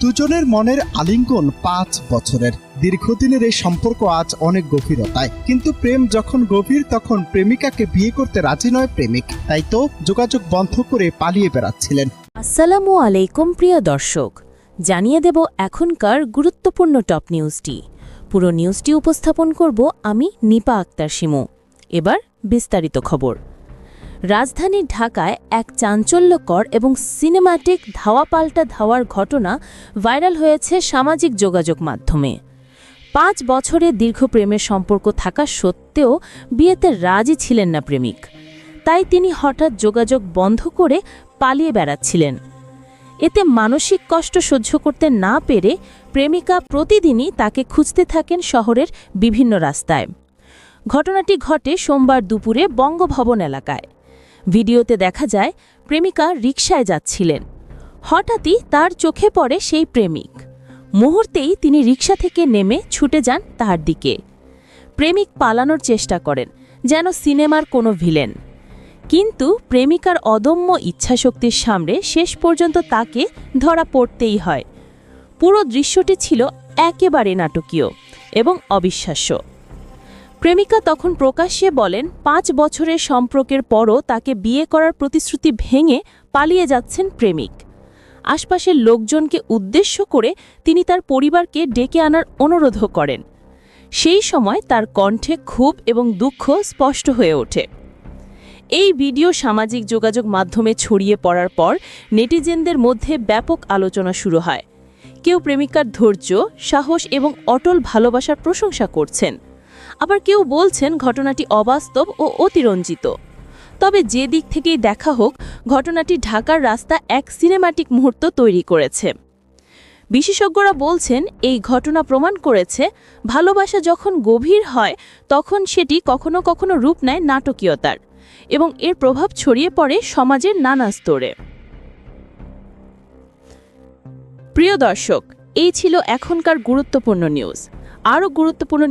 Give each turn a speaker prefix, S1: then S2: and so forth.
S1: দুজনের মনের আলিঙ্গন 5 বছরের। দীর্ঘদিনের এই সম্পর্ক আজ অনেক গভীরতায়, কিন্তু প্রেম যখন গভীর তখন প্রেমিকাকে বিয়ে করতে রাজি নয় প্রেমিক। তাই তো যোগাযোগ বন্ধ করে পালিয়ে বেড়াচ্ছিলেন।
S2: আসসালামু আলাইকুম প্রিয় দর্শক, জানিয়ে দেব এখনকার গুরুত্বপূর্ণ টপ নিউজটি। পুরো নিউজটি উপস্থাপন করব আমি নিপা আক্তার শিমু। এবার বিস্তারিত খবর। রাজধানী ঢাকায় এক চাঞ্চল্যকর এবং সিনেম্যাটিক ধাওয়া পাল্টা ধাওয়ার ঘটনা ভাইরাল হয়েছে সামাজিক যোগাযোগ মাধ্যমে। 5 বছরের দীর্ঘ প্রেমের সম্পর্ক থাকা সত্ত্বেও বিয়েতে রাজি ছিলেন না প্রেমিক। তাই তিনি হঠাৎ যোগাযোগ বন্ধ করে পালিয়ে বেড়াচ্ছিলেন। এতে মানসিক কষ্ট সহ্য করতে না পেরে প্রেমিকা প্রতিদিনই তাকে খুঁজতে থাকেন শহরের বিভিন্ন রাস্তায়। ঘটনাটি ঘটে সোমবার দুপুরে বঙ্গভবন এলাকায়। ভিডিওতে দেখা যায় প্রেমিকা রিকশায় যাচ্ছিলেন। হঠাৎই তার চোখে পড়ে সেই প্রেমিক। মুহূর্তেই তিনি রিকশা থেকে নেমে ছুটে যান তার দিকে। প্রেমিক পালানোর চেষ্টা করেন, যেন সিনেমার কোনো ভিলেন। কিন্তু প্রেমিকার অদম্য ইচ্ছাশক্তির সামনে শেষ পর্যন্ত তাকে ধরা পড়তেই হয়। পুরো দৃশ্যটি ছিল একেবারে নাটকীয় এবং অবিশ্বাস্য। প্রেমিকা তখন প্রকাশ্যে বলেন 5 বছরের সম্পর্কের পরও তাকে বিয়ে করার প্রতিশ্রুতি ভেঙে পালিয়ে যাচ্ছেন প্রেমিক। আশপাশের লোকজনকে উদ্দেশ্য করে তিনি তার পরিবারকে ডেকে আনার অনুরোধও করেন। সেই সময় তার কণ্ঠে ক্ষোভ এবং দুঃখ স্পষ্ট হয়ে ওঠে। এই ভিডিও সামাজিক যোগাযোগ মাধ্যমে ছড়িয়ে পড়ার পর নেটিজেনদের মধ্যে ব্যাপক আলোচনা শুরু হয়। কেউ প্রেমিকার ধৈর্য, সাহস এবং অটল ভালোবাসার প্রশংসা করছেন, আবার কেউ বলছেন ঘটনাটি অবাস্তব ও অতিরঞ্জিত। তবে যে দিক থেকেই দেখা হোক, ঘটনাটি ঢাকার রাস্তা এক সিনেম্যাটিক মুহূর্ত তৈরি করেছে। বিশেষজ্ঞরা বলছেন এই ঘটনা প্রমাণ করেছে ভালোবাসা যখন গভীর হয় তখন সেটি কখনো কখনো রূপ নেয় নাটকীয়তার, এবং এর প্রভাব ছড়িয়ে পড়ে সমাজের নানা স্তরে। প্রিয় দর্শক, এই ছিল এখনকার গুরুত্বপূর্ণ নিউজ। আরও গুরুত্বপূর্ণ